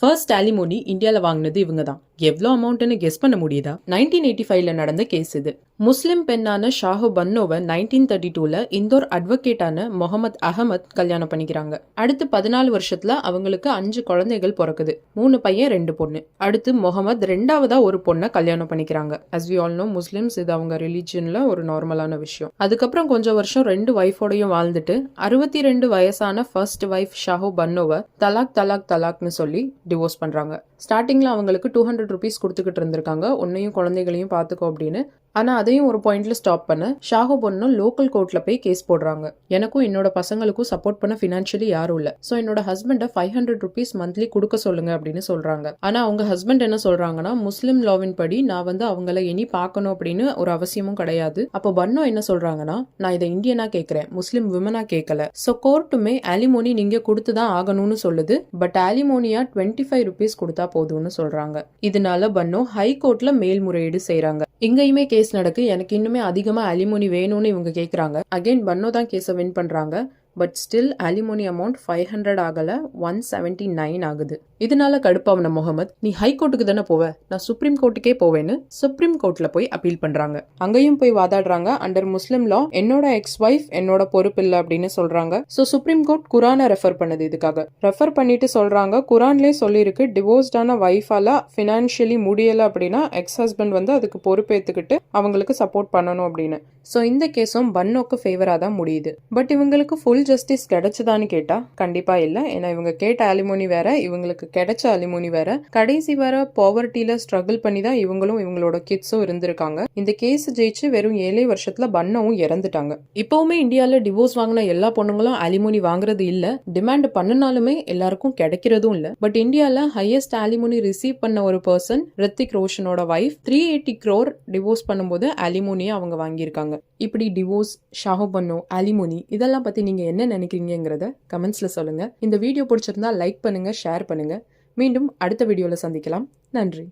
First alimony இந்தியாவில் வாங்கினது இவங்க தான். எவ்வளோ அமௌண்ட்னு கெஸ் பண்ண முடியுதா? 1985ல நடந்த கேஸ் இது. முஸ்லிம் பெண்ணான ஷாஹு பன்னோவை 1932ல இந்தோர் அட்வொகேட்டான முகமது அகமத் கல்யாணம் பண்ணிக்கிறாங்க. அடுத்து 14 வருஷத்துல அவங்களுக்கு 5 குழந்தைகள் பிறக்குது. 3 பையன் 2 பொண்ணு. அடுத்து முகமது 2ஆவதா ஒரு பொண்ணை கல்யாணம் பண்ணிக்கிறாங்க. as we all know Muslims இது அவங்க ரிலீஜியன்ல ஒரு நார்மலான விஷயம். அதுக்கப்புறம் கொஞ்சம் வருஷம் 2 வைஃபோடையும் வாழ்ந்துட்டு 62 வயசான ஃபர்ஸ்ட் வைஃப் ஷாஹு பன்னோவை தலாக்னு சொல்லி டிவோர்ஸ் பண்றாங்க. ஸ்டார்டிங்ல அவங்களுக்கு 200 rupees கொடுத்துக்கிட்டு இருந்திருக்காங்க, உன்னையும் குழந்தைகளையும் பார்த்துக்கோ அப்படின்னு. ஆனா அதையும் ஒரு பாயிண்ட்ல ஸ்டாப் பண்ண ஷாஹு பொண்ணு லோக்கல் கோர்ட்ல போய் கேஸ் போடுறாங்க. எனக்கும் என்னோட பசங்களுக்கும் சப்போர்ட் பண்ண பினான்சியலி யாரும் இல்ல, சோ என்னோட ஹஸ்பண்ட 500 rupees மந்த்லி கொடுக்க சொல்லுங்க அப்படின்னு சொல்றாங்க. ஆனா அவங்க ஹஸ்பண்ட் என்ன சொல்றாங்கன்னா, முஸ்லிம் லாவின் படி நான் அவங்கள இனி பார்க்கணும் அப்படின்னு ஒரு அவசியமும் கிடையாது. அப்போ பன்னோ என்ன சொல்றாங்கன்னா, நான் இதை இந்தியனா கேட்கிறேன், முஸ்லிம் விமனா கேட்கல. சோ கோர்ட்டுமே alimony நீங்க கொடுத்துதான் ஆகணும்னு சொல்லுது. பட் alimonyயா 25 rupees கொடுத்தா போதும்னு சொல்றாங்க. இதனால பன்னோ ஹை கோர்ட்ல மேல்முறையீடு செய்யறாங்க. இங்கேயுமே கேஸ் நடக்கு. எனக்கு இன்னுமே அதிகமா alimony வேணும்னு இவங்க கேக்குறாங்க. அகைன் பன்னோ தான் கேஸை வின் பண்றாங்க. பட் ஸ்டில் alimony அமௌண்ட் 500 ஆகல, 179 ஆகுது. இதனால கடுப்பாவன முகமது, நீ ஹை கோர்ட்டுக்கு தானே போவ, நான் சுப்ரீம் கோர்ட்டுக்கே போவேன்னு சுப்ரீம் கோர்ட்ல போய் அப்பீல் பண்றாங்க. அங்கேயும் போய் வாதாடுறாங்க. அண்டர் முஸ்லிம் லா என்னோட எக்ஸ் வைஃப் என்னோட பொறுப்பு இல்ல அப்படின்னு சொல்றாங்க. சோ சுப்ரீம் கோர்ட் குரானை ரெஃபர் பண்ணுது. இதுக்காக ரெஃபர் பண்ணிட்டு சொல்றாங்க, குரான்லயே சொல்லிருக்கு, டிவோர்ஸ்டான வைஃபால பினான்சியலி முடியல அப்படின்னா எக்ஸ் ஹஸ்பண்ட் அதுக்கு பொறுப்பேத்துக்கிட்டு அவங்களுக்கு சப்போர்ட் பண்ணணும் அப்படின்னு. சோ இந்த கேஸும் பன்னோக்கு ஃபேவரா தான் முடியுது. பட் இவங்களுக்கு ஃபுல் ஜஸ்டிஸ் கிடைச்சதான்னு கேட்டா கண்டிப்பா இல்ல. ஏன்னா இவங்க கேட்ட alimony வேற, இவங்களுக்கு கிடைச்ச alimony வேற. கடைசி வர பாவர்ட்டில ஸ்ட்ரகிள் பண்ணி தான் இவங்களும் இவங்களோட கிட்ஸும் இருந்திருக்காங்க. இந்த கேஸ் ஜெயிச்சு வெறும் 7 வருஷத்துல பன்னோவும் இறந்துட்டாங்க. இப்பவுமே இந்தியால டிவோர்ஸ் வாங்கின எல்லா பொண்ணுங்களும் alimony வாங்குறது இல்ல. டிமாண்ட் பண்ணினாலுமே எல்லாருக்கும் கிடைக்கிறதும் இல்ல. பட் இந்தியால ஹையஸ்ட் alimony ரிசீவ் பண்ண ஒரு பர்சன் ரித்திக் ரோஷனோட வைஃப் 380 crore டிவோர்ஸ் பண்ணும்போது alimony அவங்க வாங்கியிருக்காங்க. இப்படி டிவோர்ஸ், ஷாஹு பன்னோ, alimony இதெல்லாம் பத்தி நீங்க என்ன நினைக்கிறீங்கிறத கமெண்ட்ஸ்ல சொல்லுங்க. இந்த வீடியோ பிடிச்சிருந்தா லைக் பண்ணுங்க, ஷேர் பண்ணுங்க. மீண்டும் அடுத்த வீடியோல சந்திக்கலாம். நன்றி.